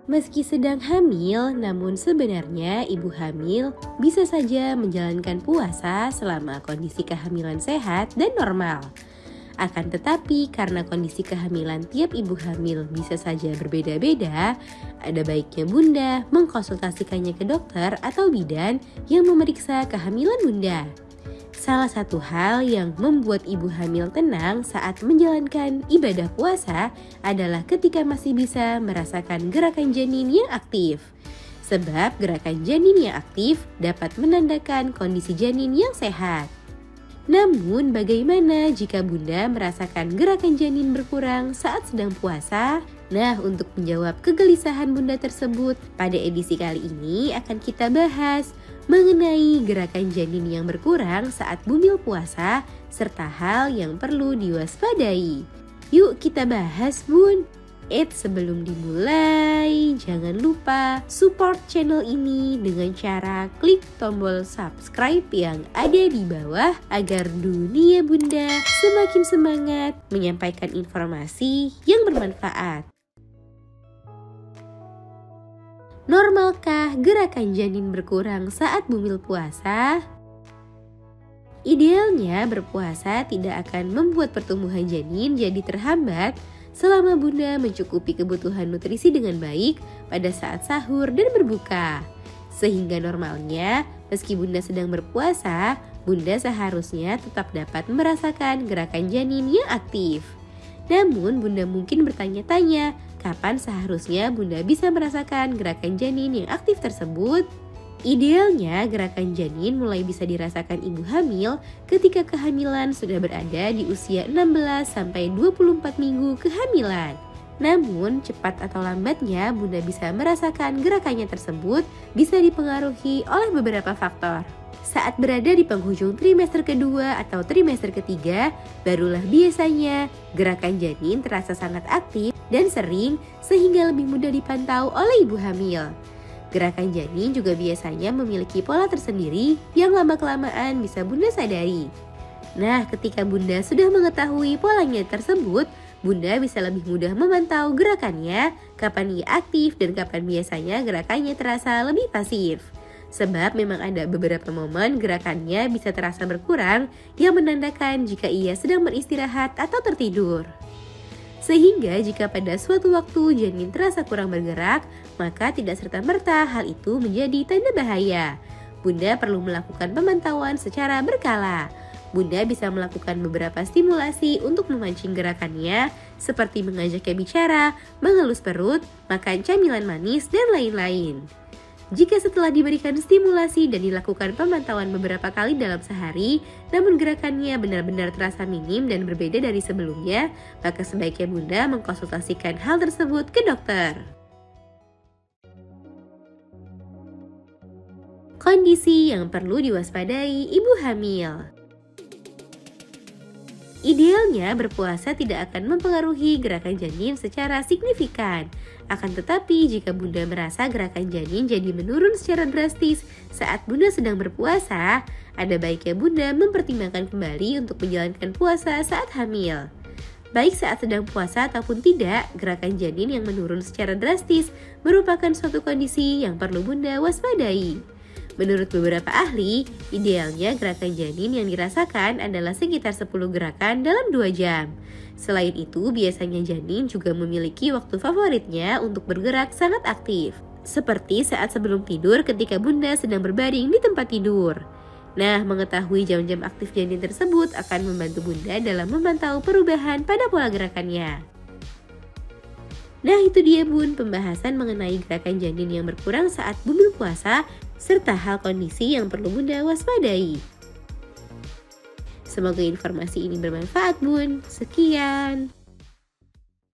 Meski sedang hamil, namun sebenarnya ibu hamil bisa saja menjalankan puasa selama kondisi kehamilan sehat dan normal. Akan tetapi karena kondisi kehamilan tiap ibu hamil bisa saja berbeda-beda, ada baiknya Bunda mengkonsultasikannya ke dokter atau bidan yang memeriksa kehamilan Bunda. Salah satu hal yang membuat ibu hamil tenang saat menjalankan ibadah puasa adalah ketika masih bisa merasakan gerakan janin yang aktif. Sebab gerakan janin yang aktif dapat menandakan kondisi janin yang sehat. Namun bagaimana jika Bunda merasakan gerakan janin berkurang saat sedang puasa? Nah, untuk menjawab kegelisahan Bunda tersebut, pada edisi kali ini akan kita bahas mengenai gerakan janin yang berkurang saat bumil puasa serta hal yang perlu diwaspadai. Yuk kita bahas, Bun. Sebelum dimulai, jangan lupa support channel ini dengan cara klik tombol subscribe yang ada di bawah agar dunia Bunda semakin semangat menyampaikan informasi yang bermanfaat. Normalkah gerakan janin berkurang saat bumil puasa? Idealnya berpuasa tidak akan membuat pertumbuhan janin jadi terhambat selama Bunda mencukupi kebutuhan nutrisi dengan baik pada saat sahur dan berbuka. Sehingga normalnya, meski Bunda sedang berpuasa, Bunda seharusnya tetap dapat merasakan gerakan janin yang aktif. Namun Bunda mungkin bertanya-tanya, kapan seharusnya Bunda bisa merasakan gerakan janin yang aktif tersebut? Idealnya gerakan janin mulai bisa dirasakan ibu hamil ketika kehamilan sudah berada di usia 16-24 minggu kehamilan. Namun cepat atau lambatnya Bunda bisa merasakan gerakannya tersebut bisa dipengaruhi oleh beberapa faktor. Saat berada di penghujung trimester kedua atau trimester ketiga, barulah biasanya gerakan janin terasa sangat aktif dan sering sehingga lebih mudah dipantau oleh ibu hamil. Gerakan janin juga biasanya memiliki pola tersendiri yang lama-kelamaan bisa Bunda sadari. Nah, ketika Bunda sudah mengetahui polanya tersebut, Bunda bisa lebih mudah memantau gerakannya, kapan ia aktif dan kapan biasanya gerakannya terasa lebih pasif. Sebab memang ada beberapa momen gerakannya bisa terasa berkurang yang menandakan jika ia sedang beristirahat atau tertidur. Sehingga jika pada suatu waktu janin terasa kurang bergerak, maka tidak serta-merta hal itu menjadi tanda bahaya. Bunda perlu melakukan pemantauan secara berkala. Bunda bisa melakukan beberapa stimulasi untuk memancing gerakannya, seperti mengajaknya bicara, mengelus perut, makan camilan manis, dan lain-lain. Jika setelah diberikan stimulasi dan dilakukan pemantauan beberapa kali dalam sehari, namun gerakannya benar-benar terasa minim dan berbeda dari sebelumnya, maka sebaiknya Bunda mengkonsultasikan hal tersebut ke dokter. Kondisi yang perlu diwaspadai ibu hamil. Idealnya berpuasa tidak akan mempengaruhi gerakan janin secara signifikan. Akan tetapi jika Bunda merasa gerakan janin jadi menurun secara drastis saat Bunda sedang berpuasa, ada baiknya Bunda mempertimbangkan kembali untuk menjalankan puasa saat hamil. Baik saat sedang puasa ataupun tidak, gerakan janin yang menurun secara drastis merupakan suatu kondisi yang perlu Bunda waspadai. Menurut beberapa ahli, idealnya gerakan janin yang dirasakan adalah sekitar 10 gerakan dalam 2 jam. Selain itu, biasanya janin juga memiliki waktu favoritnya untuk bergerak sangat aktif. Seperti saat sebelum tidur ketika Bunda sedang berbaring di tempat tidur. Nah, mengetahui jam-jam aktif janin tersebut akan membantu Bunda dalam memantau perubahan pada pola gerakannya. Nah, itu dia Bun, pembahasan mengenai gerakan janin yang berkurang saat bumil puasa serta hal kondisi yang perlu Bunda waspadai. Semoga informasi ini bermanfaat Bun. Sekian.